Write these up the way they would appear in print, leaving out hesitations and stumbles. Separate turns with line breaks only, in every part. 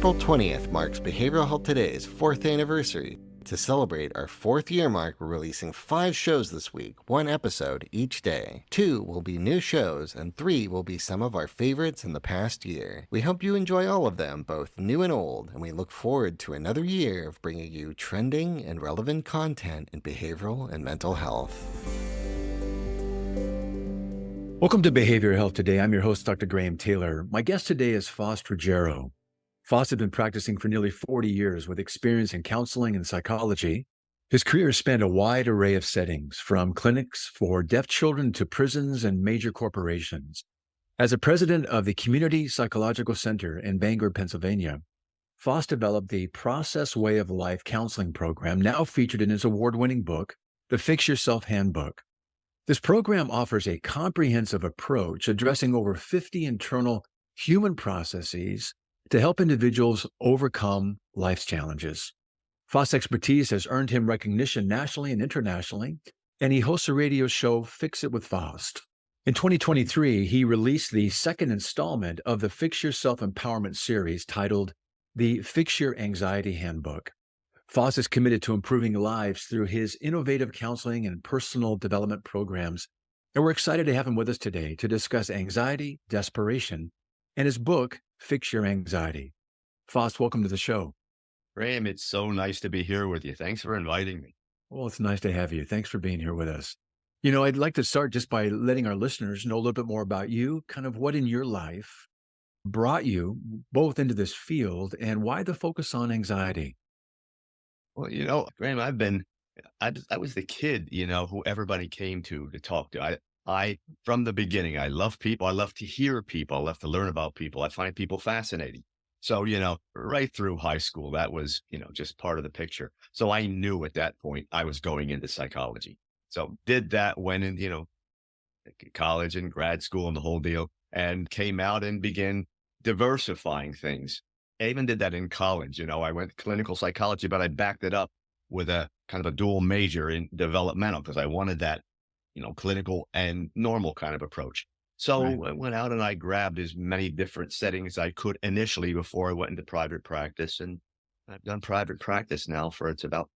April 20th marks Behavioral Health Today's 4th anniversary. To celebrate our 4th year mark, we're releasing 5 shows this week, 1 episode each day. 2 will be new shows, and 3 will be some of our favorites in the past year. We hope you enjoy all of them, both new and old, and we look forward to another year of bringing you trending and relevant content in behavioral and mental health.
Welcome to Behavioral Health Today. I'm your host, Dr. Graham Taylor. My guest today is Faust Ruggiero. Faust has been practicing for nearly 40 years with experience in counseling and psychology. His career has spanned a wide array of settings, from clinics for deaf children to prisons and major corporations. As a president of the Community Psychological Center in Bangor, Pennsylvania, Faust developed the Process Way of Life counseling program, now featured in his award-winning book, the Fix Your Handbook. This program offers a comprehensive approach addressing over 50 internal human processes to help individuals overcome life's challenges. Faust's expertise has earned him recognition nationally and internationally, and he hosts a radio show, Fix It With Faust. In 2023, he released the second installment of the Fix Your Self-Empowerment series titled the Fix Your Anxiety Handbook. Faust is committed to improving lives through his innovative counseling and personal development programs, and we're excited to have him with us today to discuss anxiety, desperation, and his book, Fix Your Anxiety. Faust, welcome to the show.
Graham, it's so nice to be here with you. Thanks for inviting me.
Well, it's nice to have you. Thanks for being here with us. You know, I'd like to start just by letting our listeners know a little bit more about you, kind of what in your life brought you both into this field and why the focus on anxiety.
Well, Graham, I was the kid, who everybody came to talk to. I, from the beginning, I love people. I love to hear people. I love to learn about people. I find people fascinating. So, right through high school, that was, just part of the picture. So I knew at that point I was going into psychology. So did that, went in, college and grad school and the whole deal, and came out and began diversifying things. I even did that in college. I went clinical psychology, but I backed it up with a kind of a dual major in developmental because I wanted that clinical and normal kind of approach. So
Right.
I went out and I grabbed as many different settings I could initially before I went into private practice. And I've done private practice now for, it's about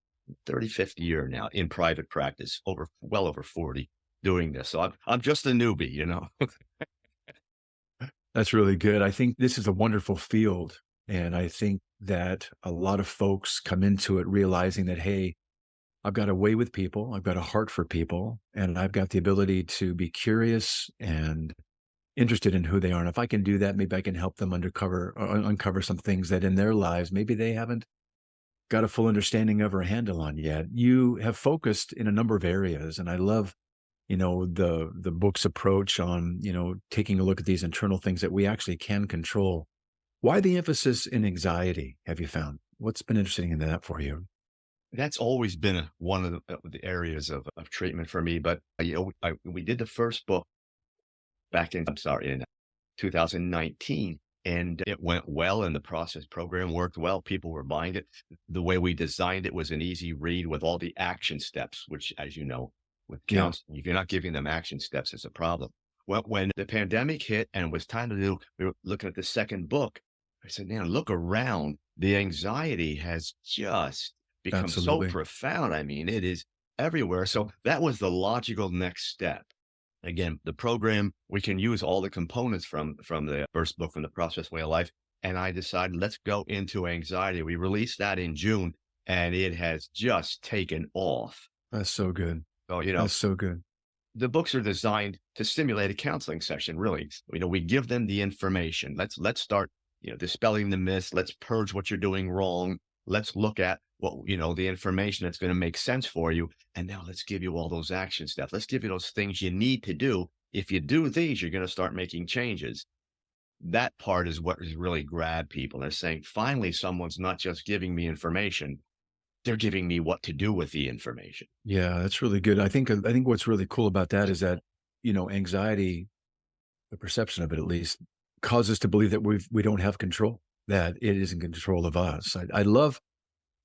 35th year now in private practice, well over 40 doing this. So I'm just a newbie.
That's really good. I think this is a wonderful field. And I think that a lot of folks come into it realizing that, hey, I've got a way with people, I've got a heart for people, and I've got the ability to be curious and interested in who they are. And if I can do that, maybe I can help them uncover some things that in their lives, maybe they haven't got a full understanding of or handle on yet. You have focused in a number of areas, and I love, the book's approach on, taking a look at these internal things that we actually can control. Why the emphasis in anxiety, have you found? What's been interesting in that for you?
That's always been one of the areas of treatment for me. But, we did the first book in 2019, and it went well, and the process program worked well. People were buying it. The way we designed it was an easy read with all the action steps, which, as you know, with counseling, if you're not giving them action steps, it's a problem. Well, when the pandemic hit and it was time to we were looking at the second book, I said, man, look around. The anxiety has just become
Absolutely.
so profound. I mean, it is everywhere. So that was the logical next step. Again, the program, we can use all the components from the first book, from the Process Way of Life. And I decided, let's go into anxiety. We released that in June, and it has just taken off.
That's so good.
So,
That's so good.
the books are designed to simulate a counseling session, really. We give them the information. Let's start, dispelling the myths. Let's purge what you're doing wrong. Let's look at what, the information that's going to make sense for you. And now let's give you all those action steps. Let's give you those things you need to do. If you do these, you're going to start making changes. That part is what has really grabbed people. They're saying, finally, someone's not just giving me information. They're giving me what to do with the information.
Yeah, that's really good. I think what's really cool about that is that, anxiety, the perception of it at least, causes us to believe that we don't have control, that it is in control of us. I'd love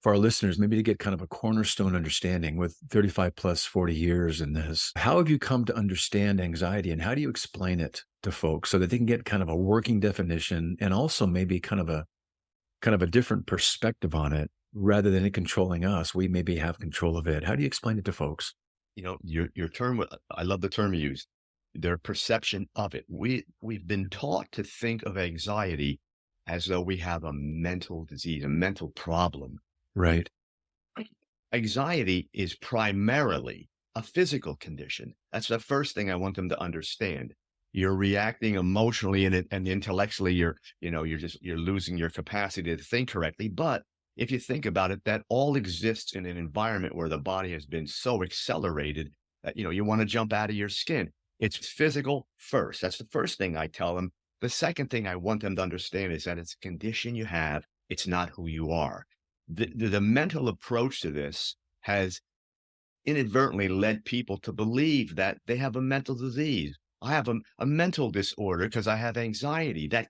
for our listeners maybe to get kind of a cornerstone understanding with 35 plus 40 years in this. How have you come to understand anxiety, and how do you explain it to folks so that they can get kind of a working definition and also maybe kind of a kind of a different perspective on it rather than it controlling us. We maybe have control of it. How do you explain it to folks?
Your term, I love the term you use, their perception of it. We've been taught to think of anxiety as though we have a mental disease, a mental problem.
Right.
Anxiety is primarily a physical condition. That's the first thing I want them to understand. You're reacting emotionally and intellectually, you're losing your capacity to think correctly. But if you think about it, that all exists in an environment where the body has been so accelerated that, you want to jump out of your skin. It's physical first. That's the first thing I tell them. The second thing I want them to understand is that it's a condition you have. It's not who you are. The mental approach to this has inadvertently led people to believe that they have a mental disease. I have a mental disorder because I have anxiety. That's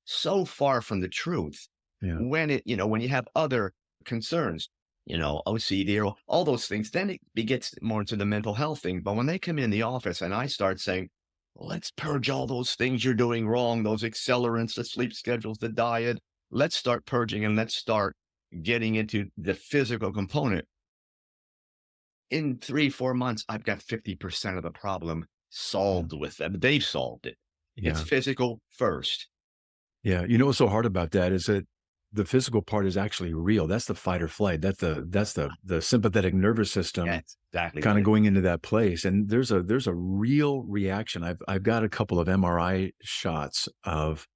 so far from the truth.
Yeah.
When you have other concerns, OCD or all those things, then it gets more into the mental health thing. But when they come in the office and I start saying, let's purge all those things you're doing wrong, those accelerants, the sleep schedules, the diet, let's start purging and let's start getting into the physical component. In 3-4 months, I've got 50% of the problem solved with them. They've solved it. It's
Yeah.
physical first.
Yeah. You know what's so hard about that is that the physical part is actually real. That's the fight or flight. That's the sympathetic nervous system
That's exactly
kind
what
of
it
going into that place. And there's a real reaction. I've got a couple of MRI shots of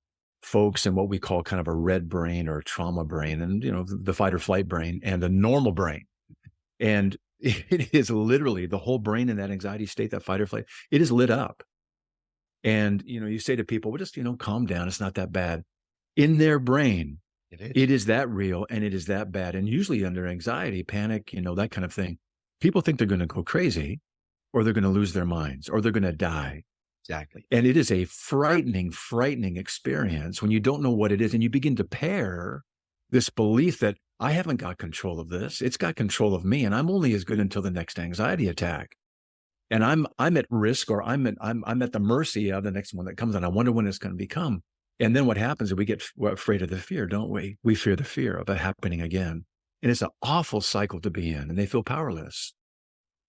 folks in what we call kind of a red brain or trauma brain, and the fight or flight brain and the normal brain. And it is literally the whole brain in that anxiety state, that fight or flight, it is lit up. And you say to people, well, just calm down. It's not that bad. In their brain,
is.
it is that real and it is that bad. And usually under anxiety, panic, that kind of thing, people think they're going to go crazy or they're going to lose their minds or they're going to die.
Exactly.
And it is a frightening, frightening experience when you don't know what it is. And you begin to pair this belief that I haven't got control of this. It's got control of me. And I'm only as good until the next anxiety attack. And I'm at risk, or I'm at the mercy of the next one that comes. And I wonder when it's going to become. And then what happens is we get afraid of the fear, don't we? We fear the fear of it happening again. And it's an awful cycle to be in, and they feel powerless.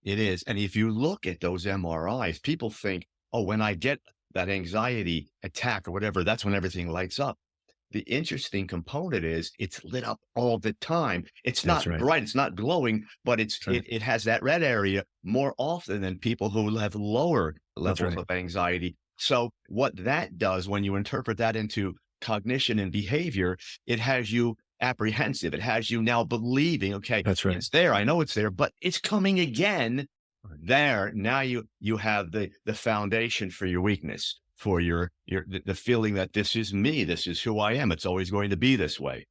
It is. And if you look at those MRIs, people think, oh, when I get that anxiety attack or whatever, that's when everything lights up. The interesting component is it's lit up all the time. It's
That's
not
right.
bright, it's not glowing, but
That's right.
it has that red area more often than people who have lower levels
right.
of anxiety. So what that does when you interpret that into cognition and behavior, it has you apprehensive. It has you now believing, okay,
That's right.
it's there. I know it's there, but it's coming again.
Right.
There, now you have the foundation for your weakness, for the feeling that this is me, this is who I am. It's always going to be this way.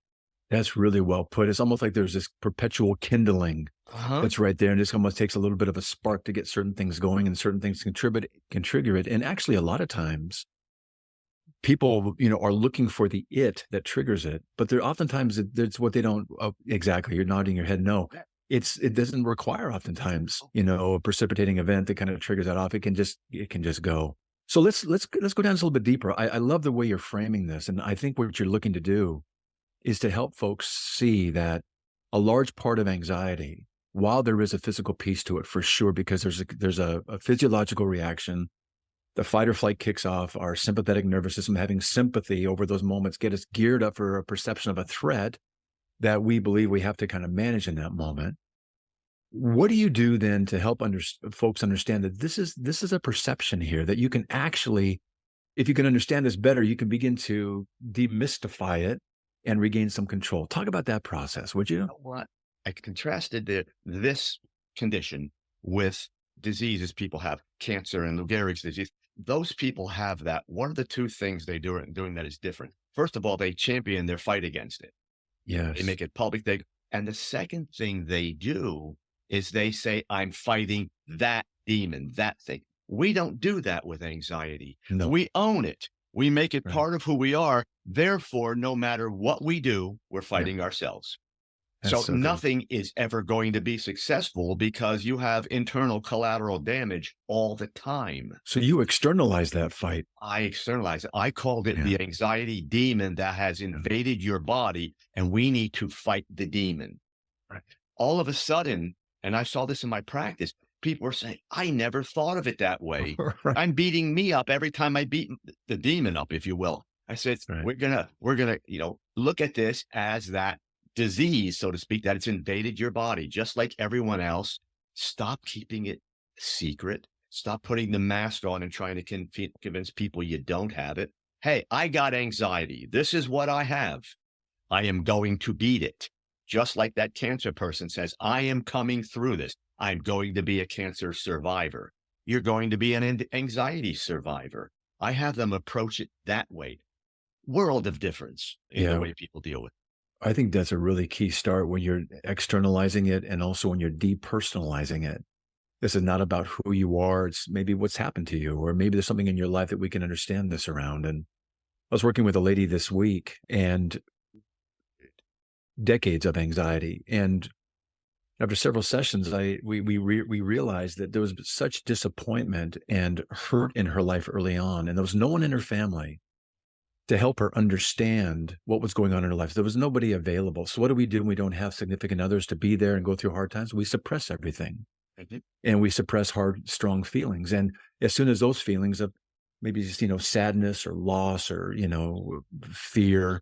That's really well put. It's almost like there's this perpetual kindling that's right there. And this almost takes a little bit of a spark to get certain things going, and certain things can trigger it. And actually, a lot of times people, are looking for the it that triggers it, but they're oftentimes it's what they don't exactly. You're nodding your head. No, it doesn't require oftentimes, a precipitating event that kind of triggers that off. It can just go. So let's go down just a little bit deeper. I love the way you're framing this. And I think what you're looking to do is to help folks see that a large part of anxiety, while there is a physical piece to it for sure, because there's a physiological reaction, the fight or flight kicks off, our sympathetic nervous system having sympathy over those moments, get us geared up for a perception of a threat that we believe we have to kind of manage in that moment. What do you do then to help folks understand that this is a perception here, that you can actually, if you can understand this better, you can begin to demystify it and regain some control? Talk about that process, would you?
You know what? I contrasted this condition with diseases people have, cancer and Lou Gehrig's disease. Those people have that. One of the two things they do doing that is different. First of all, they champion their fight against it.
Yes.
They make it public. And the second thing they do is they say, I'm fighting that demon, that thing. We don't do that with anxiety.
No.
We own it. We make it
Right.
part of who we are. Therefore, no matter what we do, we're fighting ourselves.
That's
So
so good.
nothing is ever going to be successful because you have internal collateral damage all the time.
So you externalize that fight.
I externalize it. I called it
Yeah.
the anxiety demon that has invaded your body, and we need to fight the demon.
Right.
All of a sudden, and I saw this in my practice, people were saying, I never thought of it that way.
Right.
I'm beating me up every time I beat the demon up, if you will. I said,
Right.
we're gonna, look at this as that disease, so to speak, that it's invaded your body, just like everyone else. Stop keeping it secret. Stop putting the mask on and trying to convince people you don't have it. Hey, I got anxiety. This is what I have. I am going to beat it. Just like that cancer person says, I am coming through this. I'm going to be a cancer survivor. You're going to be an anxiety survivor. I have them approach it that way. World of difference in the way people deal with it.
I think that's a really key start when you're externalizing it and also when you're depersonalizing it. This is not about who you are. It's maybe what's happened to you, or maybe there's something in your life that we can understand this around. And I was working with a lady this week and decades of anxiety. And after several sessions, we realized that there was such disappointment and hurt in her life early on. And there was no one in her family to help her understand what was going on in her life. There was nobody available. So what do we do when we don't have significant others to be there and go through hard times? We suppress everything. And we suppress hard, strong feelings. And as soon as those feelings of maybe just, sadness or loss or, fear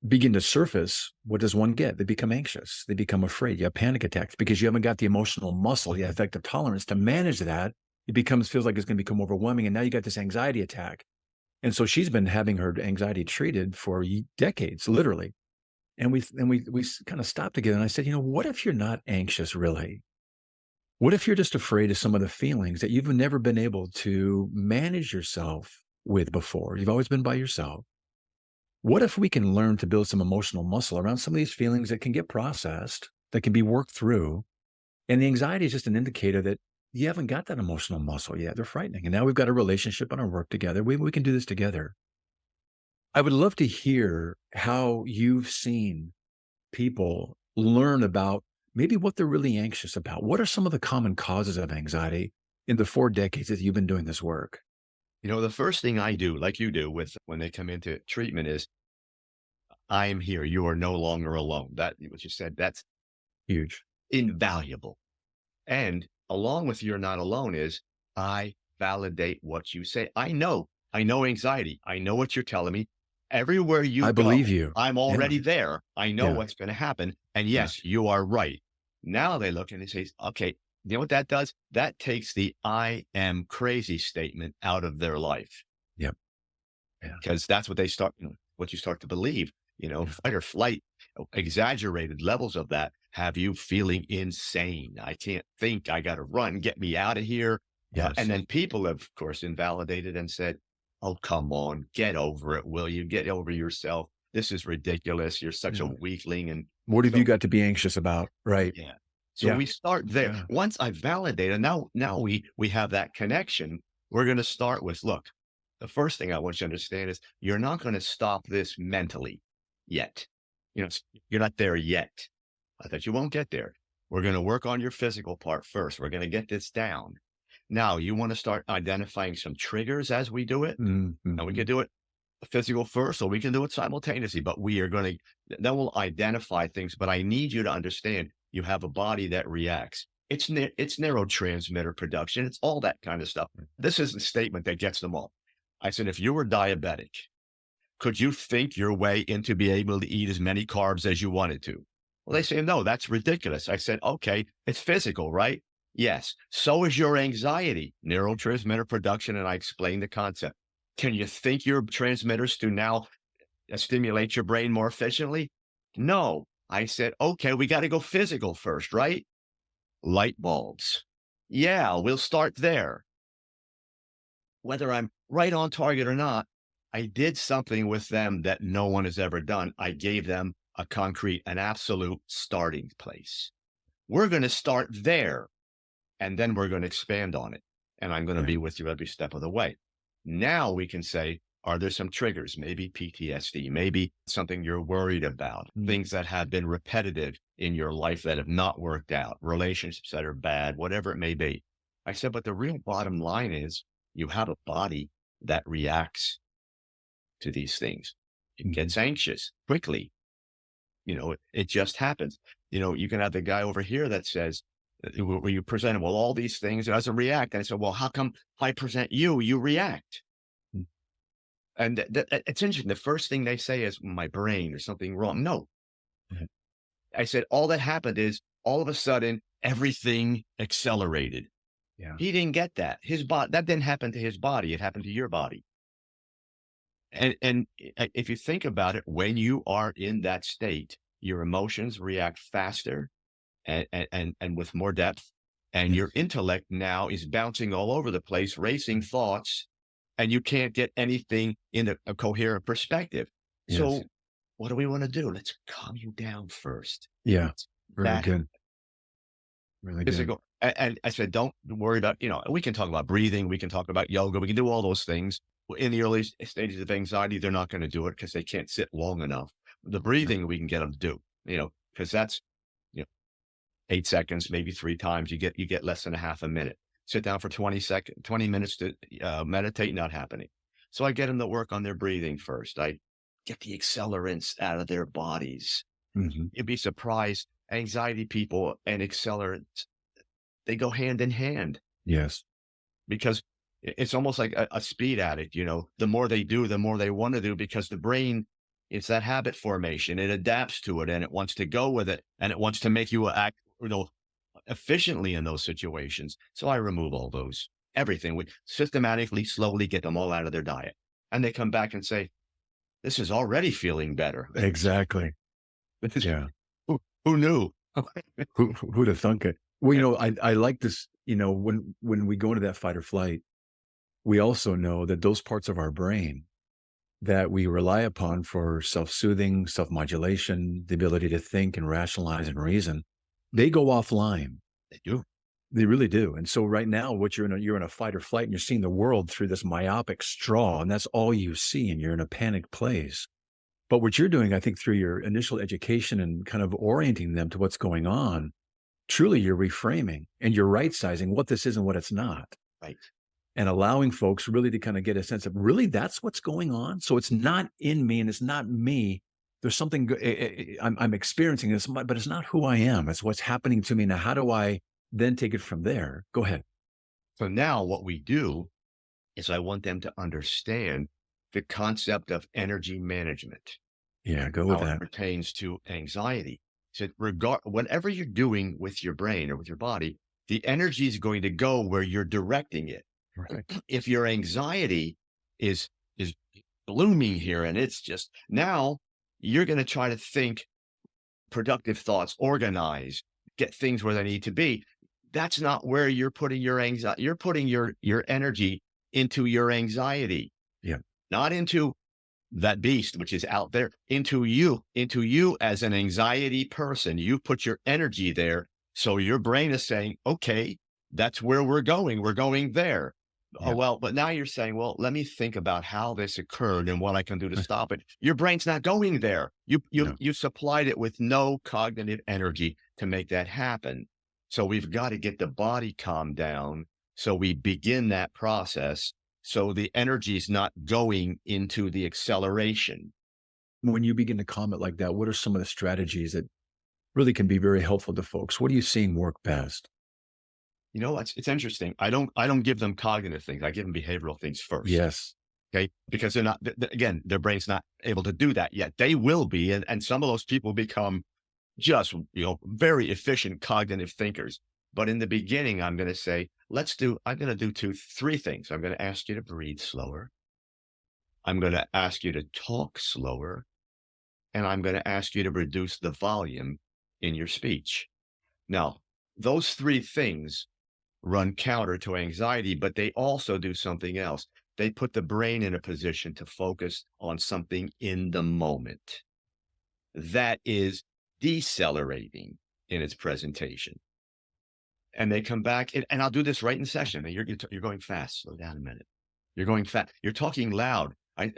begin to surface, what does one get? They become anxious. They become afraid. You have panic attacks because you haven't got the emotional muscle, the affective tolerance to manage that. It feels like it's going to become overwhelming. And now you got this anxiety attack. And so she's been having her anxiety treated for decades, literally. And we kind of stopped together. And I said, what if you're not anxious really? What if you're just afraid of some of the feelings that you've never been able to manage yourself with before? You've always been by yourself. What if we can learn to build some emotional muscle around some of these feelings that can get processed, that can be worked through? And the anxiety is just an indicator that you haven't got that emotional muscle yet. They're frightening. And now we've got a relationship and our work together. We can do this together. I would love to hear how you've seen people learn about maybe what they're really anxious about. What are some of the common causes of anxiety in the 4 decades that you've been doing this work?
The first thing I do, like you do when they come into treatment, is I am here. You are no longer alone. What you said, that's
Huge.
invaluable. And along with you're not alone is I validate what you say. I know anxiety. I know what you're telling me. Everywhere you
I
go,
believe you.
I'm already there. I know
Yeah.
what's going to happen. And yes, you are right. Now they look and they say, okay, you know what that does? That takes the I am crazy statement out of their life.
Yep. Yeah.
Because that's what they start, what you start to believe, fight or flight, exaggerated levels of that have you feeling insane. I can't think. I got to run. Get me out of here.
Yes.
And then people have, of course, invalidated and said, oh, come on, get over it. Will you get over yourself? This is ridiculous. You're such a weakling. And
what have you got to be anxious about? Right.
Yeah. So we start there.
Yeah.
Once I validate, and now we have that connection, we're going to start with, look, the first thing I want you to understand is you're not going to stop this mentally yet. You're not there yet. I thought you won't get there. We're going to work on your physical part first. We're going to get this down. Now you want to start identifying some triggers as we do it.
Mm-hmm.
And we can do it physical first, or we can do it simultaneously, but we are going to, then we'll identify things. But I need you to understand you have a body that reacts. It's neurotransmitter production. It's all that kind of stuff. This is the statement that gets them all. I said, if you were diabetic, could you think your way into be able to eat as many carbs as you wanted to? Well, they say, no, that's ridiculous. I said, okay, it's physical, right? Yes. So is your anxiety, neurotransmitter production. And I explained the concept. Can you think your transmitters to now stimulate your brain more efficiently? No. I said, okay, we got to go physical first, right? Light bulbs. Yeah, we'll start there. Whether I'm right on target or not, I did something with them that no one has ever done. I gave them a concrete, an absolute starting place. We're going to start there, and then we're going to expand on it. And I'm going to be with you every step of the way. Now we can say, Are there some triggers? Maybe PTSD, maybe something you're worried about, things that have been repetitive in your life that have not worked out, relationships that are bad, whatever it may be. I said, but the real bottom line is you have a body that reacts to these things. It gets anxious quickly. It just happens. You can have the guy over here that says, where you present him, well, all these things, it doesn't react. And I said, well, how come I present you react?
Mm.
And it's interesting. The first thing they say is my brain or something wrong. No,
Mhm.
I said, all that happened is all of a sudden, everything accelerated.
Yeah.
He didn't get that. That didn't happen to his body. It happened to your body. And if you think about it, when you are in that state, your emotions react faster and with more depth, and your intellect now is bouncing all over the place, racing thoughts, and you can't get anything in a coherent perspective.
Yes.
So what do we want to do? Let's calm you down first.
Yeah. Really
That
good. Really good.
physical. And I said, don't worry about, we can talk about breathing. We can talk about yoga. We can do all those things. In the early stages of anxiety, they're not going to do it because they can't sit long enough. The breathing, we can get them to do, because that's, 8 seconds, maybe 3 times. You get less than a half a minute. Sit down for 20 minutes to meditate, not happening. So I get them to work on their breathing first. I get the accelerants out of their bodies.
Mhm.
You'd be surprised. Anxiety people and accelerants, they go hand in hand
Yes.
because it's almost like a speed addict. The more they do, the more they want to do, because the brain, it's that habit formation. It adapts to it and it wants to go with it, and it wants to make you act, efficiently in those situations. So I remove all those, everything. We systematically, slowly get them all out of their diet. And they come back and say, this is already feeling better.
Exactly. Yeah.
Who knew?
Who'd have thunk it? Well, I like this, when we go into that fight or flight, we also know that those parts of our brain that we rely upon for self-soothing, self-modulation, the ability to think and rationalize and reason, they go offline.
They do.
They really do. And so right now, you're in a fight or flight, and you're seeing the world through this myopic straw, and that's all you see, and you're in a panic place. But what you're doing, I think, through your initial education and kind of orienting them to what's going on, truly you're reframing and you're right-sizing what this is and what it's not.
Right.
And allowing folks really to kind of get a sense of, really, that's what's going on. So it's not in me and it's not me. There's something I'm experiencing this, but it's not who I am. It's what's happening to me. Now, how do I then take it from there? Go ahead.
So now what we do is I want them to understand the concept of energy management,
Yeah, go with
how it
that.
pertains to anxiety. So whatever you're doing with your brain or with your body, the energy is going to go where you're directing it.
Right.
If your anxiety is blooming here, and it's just now, you're going to try to think productive thoughts, organize, get things where they need to be. That's not where you're putting your anxiety. You're putting your energy into your anxiety.
Yeah.
Not into that beast, which is out there, into you as an anxiety person. You put your energy there. So your brain is saying, okay, that's where we're going. We're going there.
Yeah.
Oh, well, but now you're saying, well, let me think about how this occurred and what I can do to stop it. Your brain's not going there. You supplied it with no cognitive energy to make that happen. So we've got to get the body calmed down. So we begin that process. So the energy is not going into the acceleration.
When you begin to comment like that, what are some of the strategies that really can be very helpful to folks? What are you seeing work best?
It's interesting. I don't give them cognitive things. I give them behavioral things first.
Yes.
Okay. Because they're not, again, their brain's not able to do that yet. They will be. And some of those people become just, very efficient cognitive thinkers. But in the beginning, I'm going to say, I'm going to do 3 things. I'm going to ask you to breathe slower. I'm going to ask you to talk slower. And I'm going to ask you to reduce the volume in your speech. Now, those 3 things run counter to anxiety, but they also do something else. They put the brain in a position to focus on something in the moment that is decelerating in its presentation. And they come back, and I'll do this right in session. You're going fast. Slow down a minute. You're going fast. You're talking loud. I'm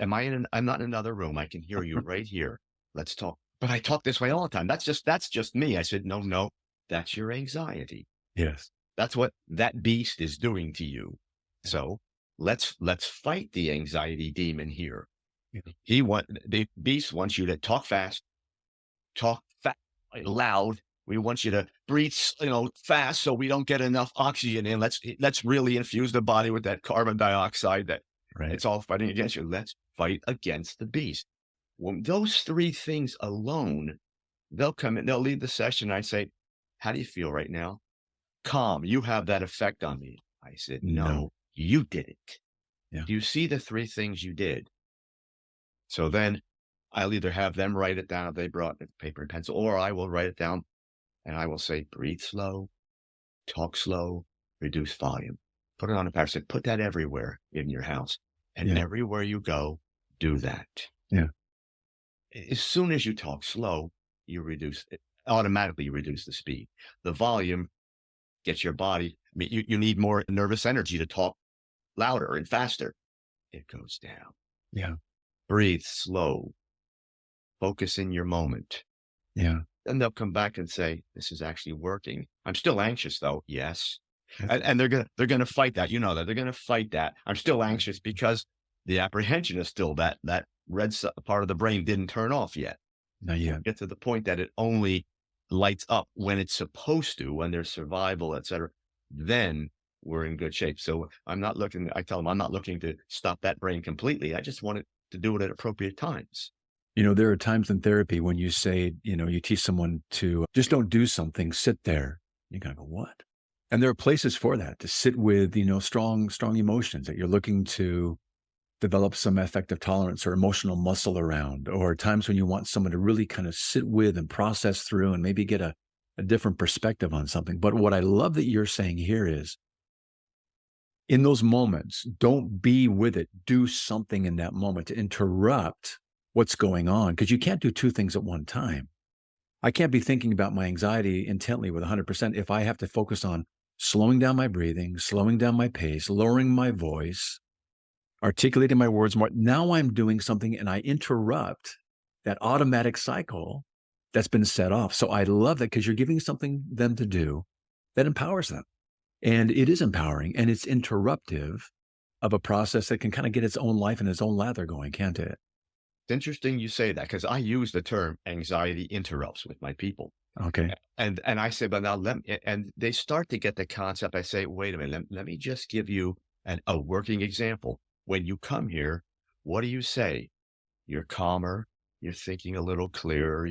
not in another room. I can hear you right here. Let's talk. But I talk this way all the time. That's just me. I said, no, no, that's your anxiety.
Yes.
That's what that beast is doing to you. So let's fight the anxiety demon here.
Yeah.
The beast wants you to talk fast, talk loud. We want you to breathe, fast, so we don't get enough oxygen in. Let's really infuse the body with that carbon dioxide. That
Right.
it's all fighting against you. Let's fight against the beast. When those three things alone, they'll come in. They'll leave the session. I say, "How do you feel right now?" Calm. You have that effect on me. I said,
No.
"No, you did it.
Yeah.
Do you see the three things you did?" So then I'll either have them write it down if they brought paper and pencil, or I will write it down and I will say, breathe slow, talk slow, reduce volume. Put it on a paper. I said, put that everywhere in your house. And
Yeah.
everywhere you go, do that.
Yeah.
As soon as you talk slow, you reduce it. Automatically you reduce the speed. The volume gets your body. I mean, you need more nervous energy to talk louder and faster. It goes down.
Yeah.
Breathe slow. Focus in your moment.
Yeah.
Then they'll come back and say, this is actually working. I'm still anxious though. Yes.
Yes.
And they're gonna fight that. You know that they're gonna fight that. I'm still anxious because the apprehension is still that red part of the brain didn't turn off yet.
Not yet.
Get to the point that it only lights up when it's supposed to, when there's survival, et cetera. Then we're in good shape. So I tell them I'm not looking to stop that brain completely. I just want it to do it at appropriate times.
There are times in therapy when you say, you teach someone to just don't do something, sit there. You gotta go, what? And there are places for that, to sit with, strong emotions that you're looking to develop some affective tolerance or emotional muscle around, or times when you want someone to really kind of sit with and process through and maybe get a different perspective on something. But what I love that you're saying here is, in those moments, don't be with it. Do something in that moment to interrupt what's going on, because you can't do two things at one time. I can't be thinking about my anxiety intently with 100% if I have to focus on slowing down my breathing, slowing down my pace, lowering my voice, articulating my words more. Now I'm doing something and I interrupt that automatic cycle that's been set off. So I love that, because you're giving something them to do that empowers them. And it is empowering, and it's interruptive of a process that can kind of get its own life and its own lather going, can't it?
It's interesting you say that, because I use the term anxiety interrupts with my people.
Okay.
And I say, but now and they start to get the concept. I say, wait a minute, let me just give you a working example. When you come here, what do you say? You're calmer. You're thinking a little clearer.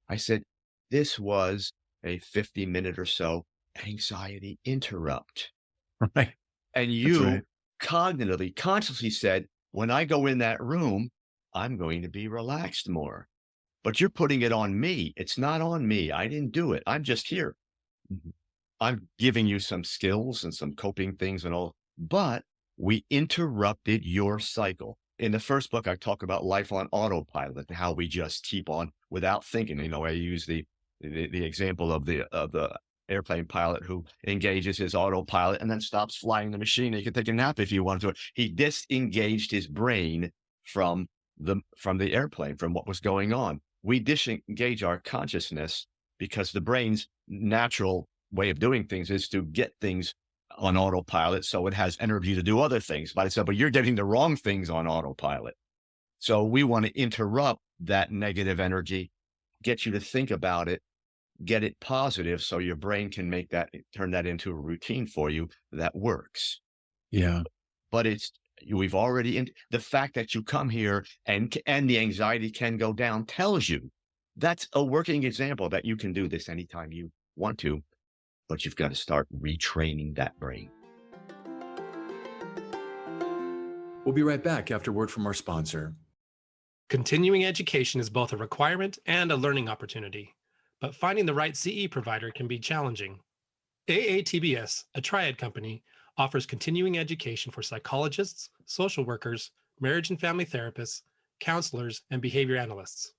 I said, this was a 50-minute or so anxiety interrupt.
Right.
And
That's
you
right.
cognitively, consciously said, when I go in that room, I'm going to be relaxed more. But you're putting it on me. It's not on me. I didn't do it. I'm just here.
Mhm.
I'm giving you some skills and some coping things and all, but we interrupted your cycle. In the first book, I talk about life on autopilot and how we just keep on without thinking. I use the example of the airplane pilot who engages his autopilot and then stops flying the machine. He could take a nap if he wanted to. He disengaged his brain from the airplane, from what was going on. We disengage our consciousness because the brain's natural way of doing things is to get things on autopilot, so it has energy to do other things. But I said, but you're getting the wrong things on autopilot. So we want to interrupt that negative energy, get you to think about it, get it positive, so your brain can turn that into a routine for you that works.
Yeah.
But we've already, the fact that you come here and the anxiety can go down tells you that's a working example that you can do this anytime you want to, but you've got to start retraining that brain.
We'll be right back after word from our sponsor.
Continuing education is both a requirement and a learning opportunity, but finding the right CE provider can be challenging. AATBS, a triad company, offers continuing education for psychologists, social workers, marriage and family therapists, counselors, and behavior analysts.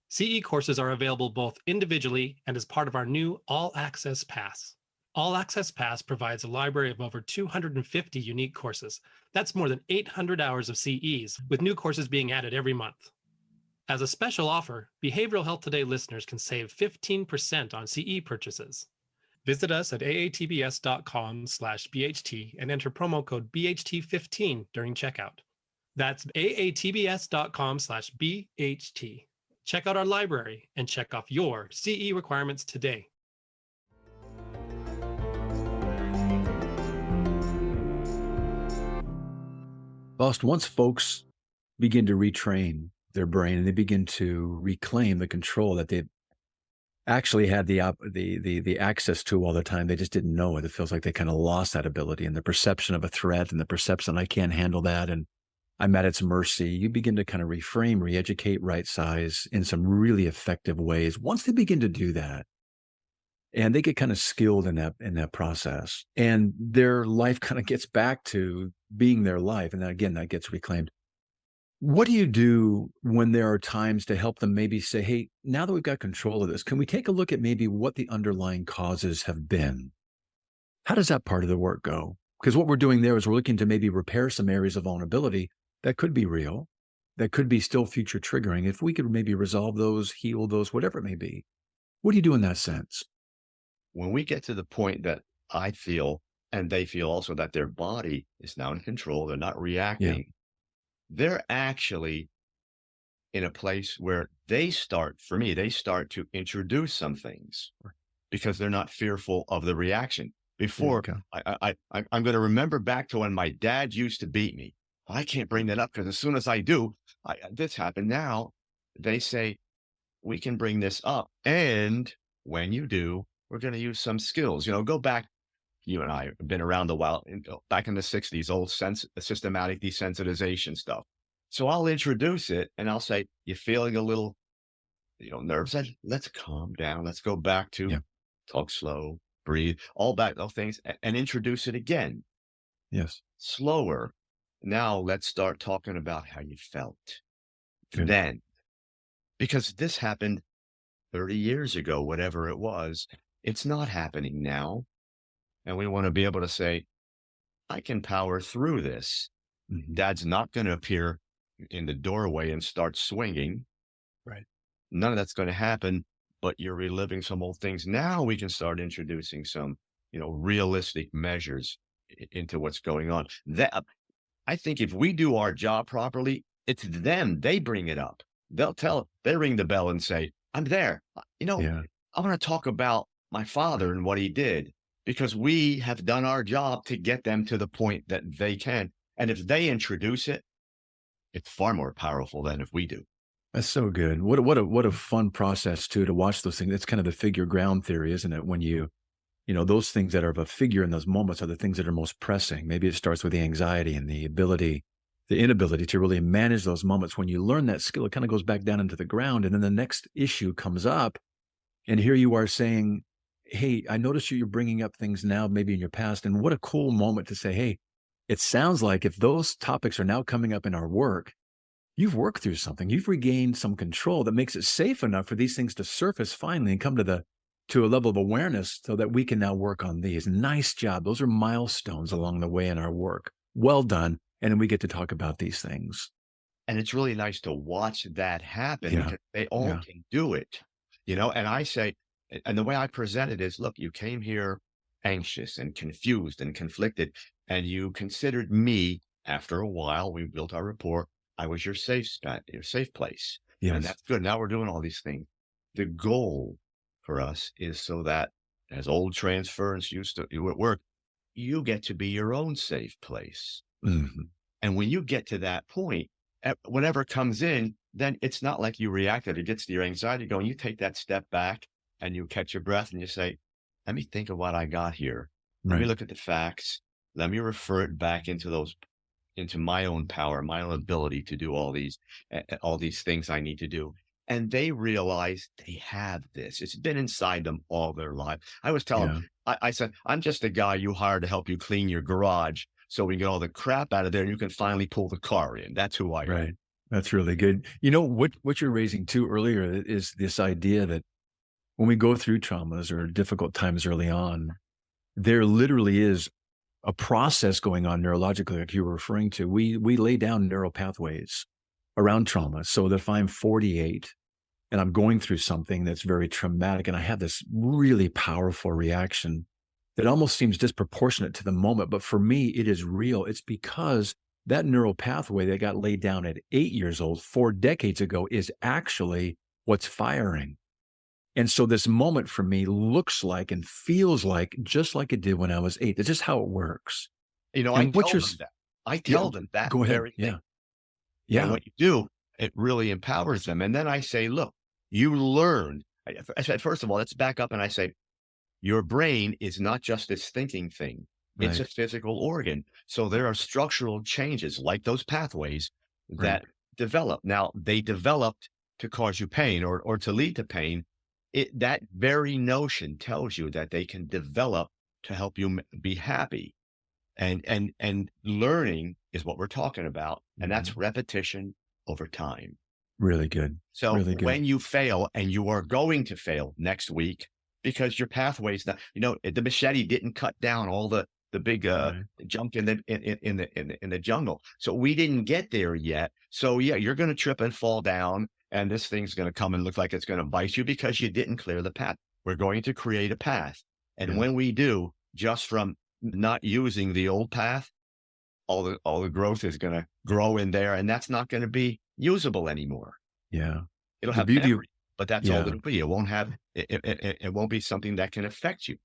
CE courses are available both individually and as part of our new All Access Pass. All Access Pass provides a library of over 250 unique courses. That's more than 800 hours of CEs, with new courses being added every month. As a special offer, Behavioral Health Today listeners can save 15% on CE purchases. Visit us at aatbs.com/BHT and enter promo code BHT15 during checkout. That's aatbs.com/BHT. Check out our library and check off your CE requirements today.
Faust, once folks begin to retrain their brain and they begin to reclaim the control that they've actually had the access to all the time, they just didn't know it. It feels like they kind of lost that ability, and the perception of a threat and the perception I can't handle that and I'm at its mercy. You begin to kind of reframe, re-educate, right size in some really effective ways. Once they begin to do that, and they get kind of skilled in that process, and their life kind of gets back to being their life, and then again that gets reclaimed. What do you do when there are times to help them maybe say, hey, now that we've got control of this, can we take a look at maybe what the underlying causes have been? How does that part of the work go? Because what we're doing there is we're looking to maybe repair some areas of vulnerability that could be real, that could be still future triggering. If we could maybe resolve those, heal those, whatever it may be. What do you do in that sense?
When we get to the point that I feel, and they feel also, that their body is now in control, they're not reacting, they're actually in a place where they start to introduce some things because they're not fearful of the reaction. Before, I'm going to remember back to when my dad used to beat me. I can't bring that up because as soon as I do, this happened. Now they say, we can bring this up. And when you do, we're going to use some skills. Go back. You and I have been around a while, back in the 60s, old systematic desensitization stuff. So I'll introduce it and I'll say, you're feeling a little, nerves. Let's calm down. Let's go back to talk slow, breathe, all things, and introduce it again.
Yes.
Slower. Now let's start talking about how you felt.
Good.
Then, because this happened 30 years ago, whatever it was, it's not happening now. And we want to be able to say, I can power through this. Dad's not going to appear in the doorway and start swinging.
Right.
None of that's going to happen, but you're reliving some old things. Now we can start introducing some, realistic measures into what's going on. I think if we do our job properly, it's them. They bring it up. They ring the bell and say, I'm there. I want to talk about my father and what he did, because we have done our job to get them to the point that they can. And if they introduce it, it's far more powerful than if we do.
That's so good. What a fun process too, to watch those things. It's kind of the figure ground theory, isn't it? When those things that are of a figure in those moments are the things that are most pressing. Maybe it starts with the anxiety and the inability to really manage those moments. When you learn that skill, it kind of goes back down into the ground. And then the next issue comes up. And here you are saying, hey, I notice you're bringing up things now, maybe in your past. And what a cool moment to say, hey, it sounds like if those topics are now coming up in our work, you've worked through something. You've regained some control that makes it safe enough for these things to surface finally and come to a level of awareness so that we can now work on these. Nice job. Those are milestones along the way in our work. Well done. And then we get to talk about these things.
And it's really nice to watch that happen because they all can do it, and I say, and the way I present it is, look, you came here anxious and confused and conflicted, and you considered me. After a while, we built our rapport. I was your safe spot, your safe place.
Yes.
And that's good. Now we're doing all these things. The goal for us is so that, as old transference used to work, you get to be your own safe place. And when you get to that point, whatever comes in, then it's not like you reacted. It gets to your anxiety going. You take that step back and you catch your breath and you say, let me think of what I got here. Let me look at the facts. Let me refer it back into my own power, my own ability to do all these things I need to do. And they realize they have this. It's been inside them all their life. I was telling them, I said, I'm just a guy you hired to help you clean your garage so we can get all the crap out of there and you can finally pull the car in. That's who I am.
Right. That's really good. What you're raising too earlier is this idea that when we go through traumas or difficult times early on, there literally is a process going on neurologically, like you were referring to. We lay down neural pathways around trauma. So that if I'm 48 and I'm going through something that's very traumatic and I have this really powerful reaction that almost seems disproportionate to the moment, but for me, it is real. It's because that neural pathway that got laid down at 8 years old, 4 decades ago, is actually what's firing. And so this moment for me looks like and feels like just like it did when I was 8. That's just how it works.
You know, I
And what
tell
you're
them that. I
yeah,
tell them that
go ahead.
very thing. And
Yeah.
what you do, it really empowers them. And then I say, look, you learned. I said, first of all, let's back up and I say, your brain is not just this thinking thing. It's a
Right.
physical organ. So there are structural changes like those pathways
Right.
that develop. Now, they developed to cause you pain or to lead to pain. That very notion tells you that they can develop to help you be happy. And learning is what we're talking about. And that's
Mhm.
repetition over time.
Really good.
So
Really good.
when you fail, and you are going to fail next week because your pathways, not, the machete didn't cut down all the big
Right.
junk in the jungle. So we didn't get there yet. So yeah, you're going to trip and fall down, and this thing's going to come and look like it's going to bite you because you didn't clear the path. We're going to create a path, and
Yeah.
when we do, just from not using the old path, all the growth is going to grow in there, and that's not going to be usable anymore.
Yeah.
It'll
The
have
beauty of
memory, but that's all
yeah.
it'll be. It won't have it won't be something that can affect you.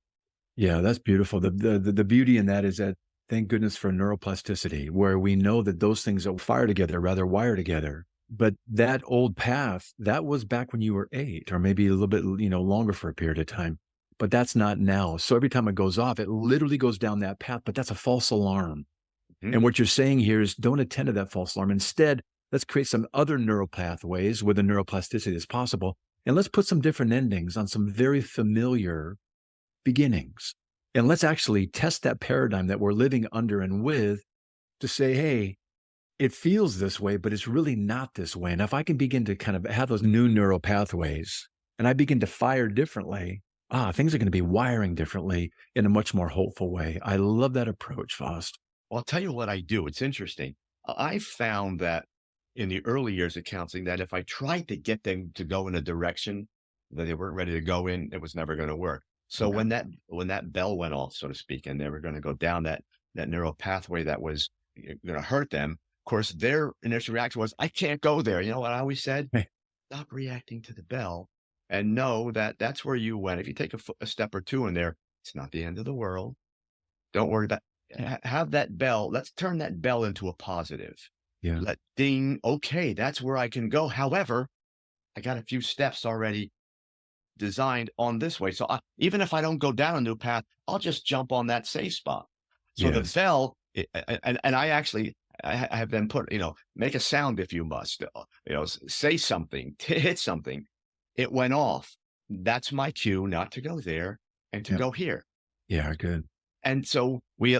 Yeah, that's beautiful. The beauty in that is that thank goodness for neuroplasticity, where we know that those things that fire together, rather wire together. But that old path, that was back when you were 8 or maybe a little bit, longer for a period of time. But that's not now. So every time it goes off, it literally goes down that path, but that's a false alarm.
Mhm.
And what you're saying here is don't attend to that false alarm. Instead, let's create some other neural pathways with the neuroplasticity as possible. And let's put some different endings on some very familiar beginnings. And let's actually test that paradigm that we're living under and with to say, hey, it feels this way, but it's really not this way. And if I can begin to kind of have those new neural pathways and I begin to fire differently, things are going to be wiring differently in a much more hopeful way. I love that approach, Faust.
Well, I'll tell you what I do. It's interesting. I found that in the early years of counseling, that if I tried to get them to go in a direction that they weren't ready to go in, it was never going to work. So
Okay.
when that bell went off, so to speak, and they were going to go down that neural pathway that was going to hurt them, of course, their initial reaction was, "I can't go there." You know what I always said?
Hey,
Stop reacting to the bell and know that that's where you went. If you take a step or two in there, it's not the end of the world. Don't worry about have that bell. Let's turn that bell into a positive.
yeah,
Let ding. Okay, that's where I can go. However, I got a few steps already designed on this way. So even if I don't go down a new path, I'll just jump on that safe spot. So the
yes,
bell, and I actually, I have them put, make a sound if you must, say something, hit something. It went off. That's my cue not to go there and to
yeah,
go here.
yeah, good.
And so we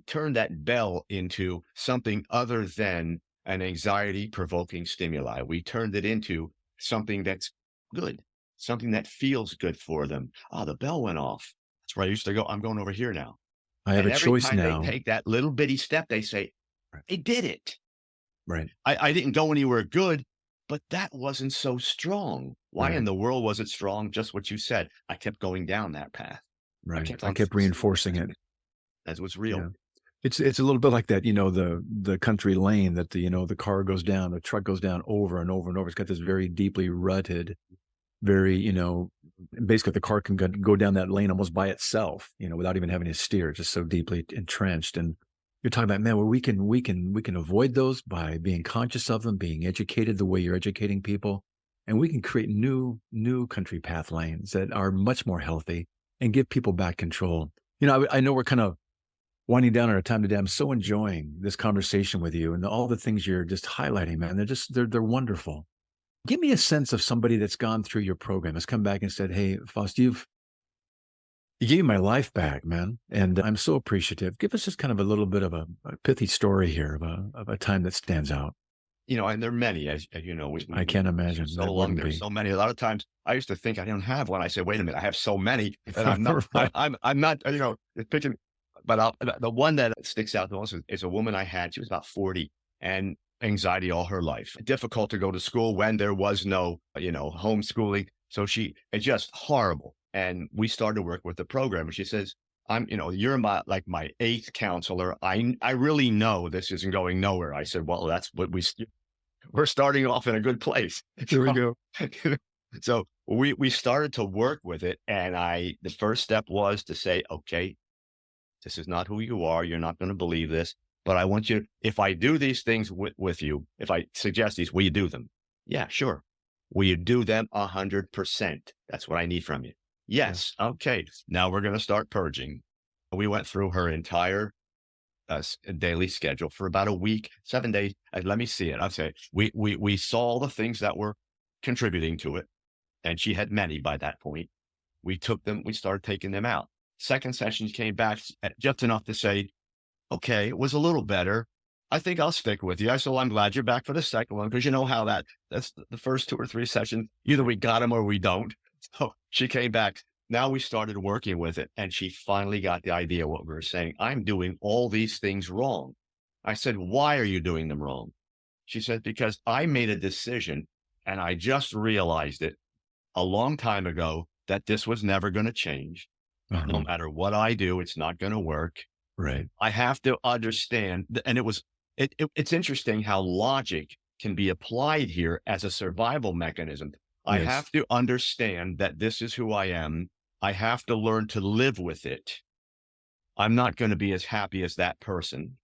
turned that bell into something other than an anxiety provoking stimuli. We turned it into something that's good, something that feels good for them. The bell went off. That's where I used to go. I'm going over here now.
I have
And
a
every
choice
time they
now.
take that little bitty step, they say,
Right.
I did it.
Right.
I didn't go anywhere good, but that wasn't so strong. Why in
Right.
the world was it strong? Just what you said. I kept going down that path. I
Right.
kept
I
on
kept reinforcing it.
as was
Yeah.
real.
It's a little bit like that, the country lane that the car goes down, the truck goes down over and over and over. It's got this very deeply rutted, very, basically the car can go down that lane almost by itself, without even having to steer, just so deeply entrenched. And you're talking about, man, where we can avoid those by being conscious of them, being educated the way you're educating people. And we can create new country path lanes that are much more healthy and give people back control. I know we're kind of winding down our time today. I'm so enjoying this conversation with you and all the things you're just highlighting, man. They're wonderful. Give me a sense of somebody that's gone through your program, has come back and said, hey, Faust, you gave me my life back, man. And I'm so appreciative. Give us just kind of a little bit of a pithy story here of a time that stands out.
and there are many, as you know,
I can't imagine.
so
That
long.
wouldn't
There's
be.
so many. A lot of times I used to think I don't have one. I said, wait a minute, I have so many that I'm not,
Right.
I'm not, picking, but the one that sticks out the most is a woman I had. She was about 40 and anxiety all her life. Difficult to go to school when there was no, homeschooling. So it's just horrible. And we started to work with the program. And she says, you're my eighth counselor. I really know this isn't going nowhere. I said, well, that's what we're starting off in a good place.
There we go.
So we started to work with it. And the first step was to say, okay, this is not who you are. You're not going to believe this, but I want you, if I do these things with you, if I suggest these, will you do them? Yeah, sure. Will you do them 100%? That's what I need from you. Yes. Okay. Now we're going to start purging. We went through her entire daily schedule for about a week, 7 days. Let me see it. I'll say we saw all the things that were contributing to it. And she had many by that point. We took them, we started taking them out. Second session came back just enough to say, okay, it was a little better. I think I'll stick with you. I said, well, I'm glad you're back for the second one, because you know how that's the first 2 or 3 sessions. Either we got them or we don't. So she came back. Now we started working with it, and she finally got the idea of what we were saying. I'm doing all these things wrong. I said, why are you doing them wrong? She said, because I made a decision, and I just realized it a long time ago that this was never going to change. No matter what I do, it's not going to work.
Right.
I have to understand. And it's interesting how logic can be applied here as a survival mechanism. I
Yes.
have to understand that this is who I am. I have to learn to live with it. I'm not going to be as happy as that person.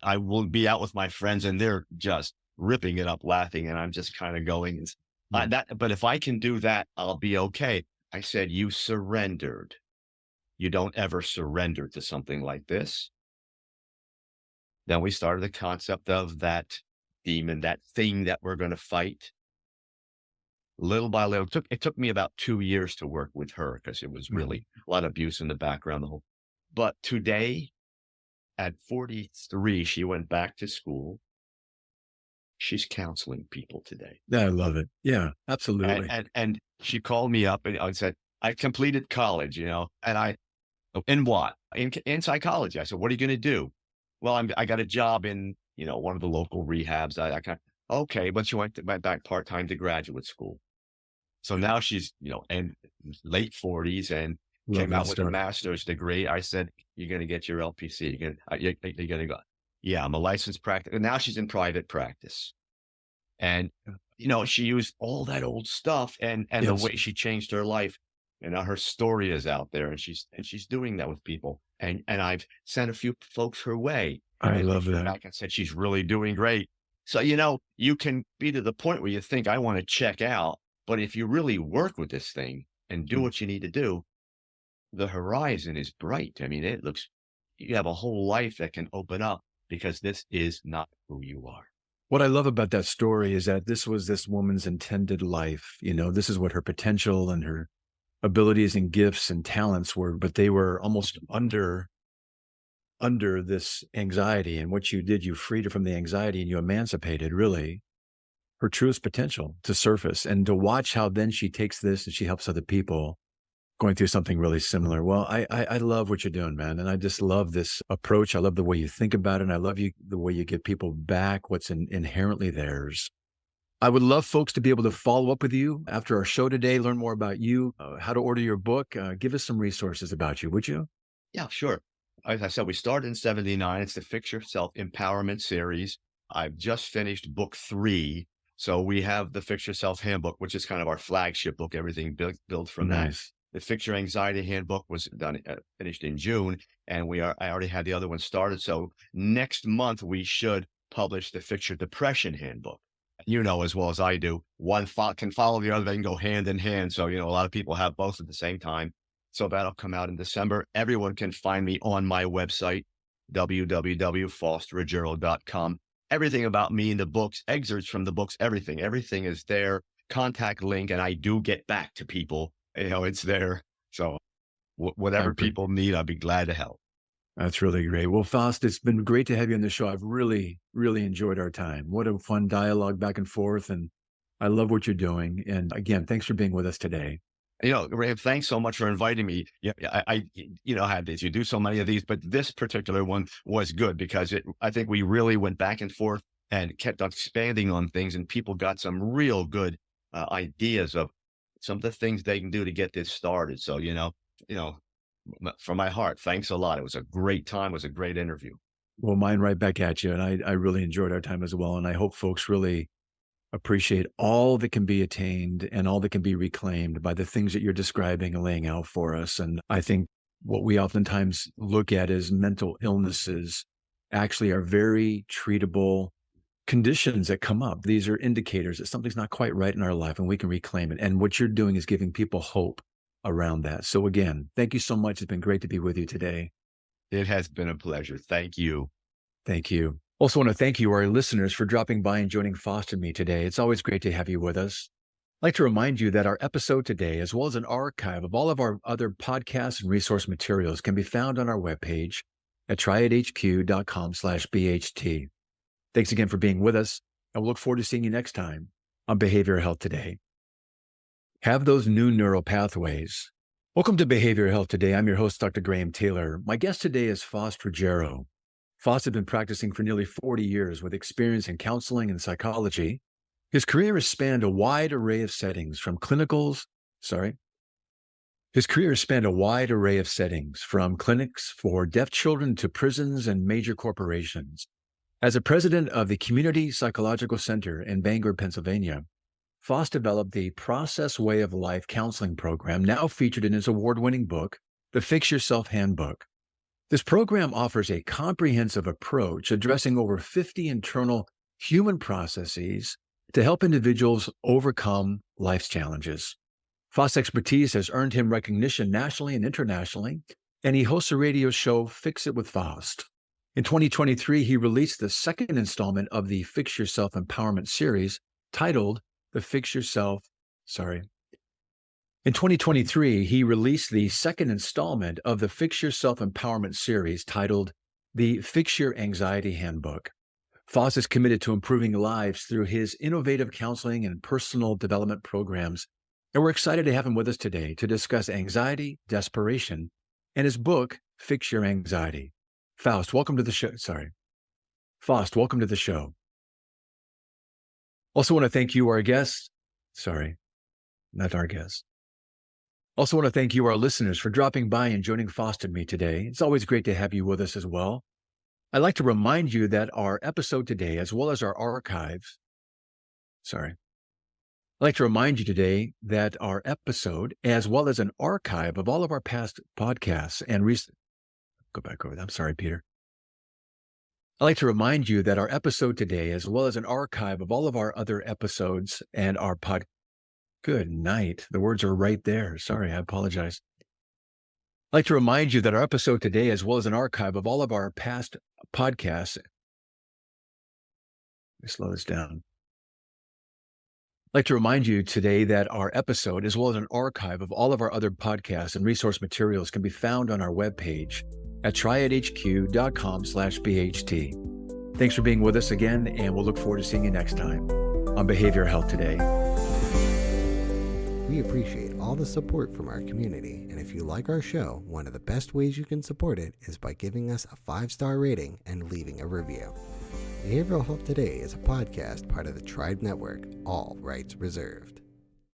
I will be out with my friends and they're just ripping it up, laughing. And I'm just kind of going, but if I can do that, I'll be okay. I said, you surrendered. You don't ever surrender to something like this. Then we started the concept of that demon, that thing that we're going to fight. Little by little, it took me about 2 years to work with her, because it was really a lot of abuse in the background. But today, at 43, she went back to school. She's counseling people today.
I love it. Yeah, absolutely.
And she called me up and said, I completed college, and in what? In psychology. I said, what are you going to do? Well, I got a job in, one of the local rehabs. Okay, but she went back part-time to graduate school. So now she's, in late 40s and came out with a master's degree. I said, you're going to get your LPC. You're going to go. Yeah, I'm a licensed practice. And now she's in private practice. And, she used all that old stuff and the way she changed her life. And now her story is out there, and she's doing that with people. And I've sent a few folks her way.
I love that.
Back and said, she's really doing great. So, you can be to the point where you think, I want to check out. But if you really work with this thing and do what you need to do, the horizon is bright. I mean, you have a whole life that can open up, because this is not who you are.
What I love about that story is that this was this woman's intended life. This is what her potential and her abilities and gifts and talents were, but they were almost under this anxiety. And what you did, you freed her from the anxiety and you emancipated really her truest potential to surface, and to watch how then she takes this and she helps other people going through something really similar. Well, I love what you're doing, man. And I just love this approach. I love the way you think about it. And I love the way you give people back what's inherently theirs. I would love folks to be able to follow up with you after our show today, learn more about you, how to order your book. Give us some resources about you, would you?
Yeah, sure. As I said, we started in 79. It's the Fix Yourself Empowerment Series. I've just finished book 3. So we have the Fix Yourself Handbook, which is kind of our flagship book, everything built from that. The Fix Your Anxiety Handbook was finished in June, and I already had the other one started. So next month we should publish the Fix Your Depression Handbook. As well as I do, one can follow the other. They can go hand in hand. So, a lot of people have both at the same time. So that'll come out in December. Everyone can find me on my website, www.faustruggiero.com. Everything about me in the books, excerpts from the books, everything is there. Contact link, and I do get back to people. It's there. So whatever people need, I'll be glad to help.
That's really great. Well, Faust, it's been great to have you on the show. I've really, really enjoyed our time. What a fun dialogue back and forth. And I love what you're doing. And again, thanks for being with us today.
Ray, thanks so much for inviting me. Yeah, had these. You do so many of these, but this particular one was good because I think we really went back and forth and kept expanding on things, and people got some real good ideas of some of the things they can do to get this started. So, from my heart, thanks a lot. It was a great time. It was a great interview.
Well, mine right back at you. And I really enjoyed our time as well. And I hope folks really appreciate all that can be attained and all that can be reclaimed by the things that you're describing and laying out for us. And I think what we oftentimes look at as mental illnesses actually are very treatable conditions that come up. These are indicators that something's not quite right in our life and we can reclaim it. And what you're doing is giving people hope around that. So again, thank you so much. It's been great to be with you today.
It has been a pleasure. Thank you.
Thank you. Also want to thank you, our listeners, for dropping by and joining Faust and me today. It's always great to have you with us. I'd like to remind you that our episode today, as well as an archive of all of our other podcasts and resource materials, can be found on our webpage at triadhq.com/BHT. Thanks again for being with us, and we'll look forward to seeing you next time on Behavioral Health Today. Have those new neural pathways. Welcome to Behavioral Health Today. I'm your host, Dr. Graham Taylor. My guest today is Faust Ruggiero. Faust has been practicing for nearly 40 years with experience in counseling and psychology. His career has spanned a wide array of settings from clinics for deaf children to prisons and major corporations. As a president of the Community Psychological Center in Bangor, Pennsylvania, Faust developed the Process Way of Life counseling program, now featured in his award-winning book, the Fix Yourself Handbook. This program offers a comprehensive approach addressing over 50 internal human processes to help individuals overcome life's challenges. Faust's expertise has earned him recognition nationally and internationally, and he hosts a radio show, Fix It With Faust. In 2023, he released the second installment of the Fix Yourself Empowerment series, titled In 2023, he released the second installment of the Fix Yourself Empowerment series titled the Fix Your Anxiety Handbook. Faust is committed to improving lives through his innovative counseling and personal development programs, and we're excited to have him with us today to discuss anxiety, desperation, and his book, Fix Your Anxiety. Faust, welcome to the show. Faust, welcome to the show. Also want to thank you, our guests. Also want to thank you, our listeners, for dropping by and joining Faust and me today. It's always great to have you with us as well. I'd like to remind you that our episode today, as well as our archives, I'd like to remind you today that our episode, as well as an archive of all of our past podcasts and go back over that. I'm sorry, Peter. I'd like to remind you that our episode today, as well as an archive of all of our other episodes and our Good night. The words are right there. Sorry, I apologize. I'd like to remind you that our episode today, as well as an archive of all of our past podcasts. Let me slow this down. I'd like to remind you today that our episode, as well as an archive of all of our other podcasts and resource materials, can be found on our webpage at triadhq.com/BHT. Thanks for being with us again, and we'll look forward to seeing you next time on Behavioral Health Today.
We appreciate all the support from our community, and if you like our show, one of the best ways you can support it is by giving us a 5-star rating and leaving a review. Behavioral Health Today is a podcast part of the Tribe Network, all rights reserved.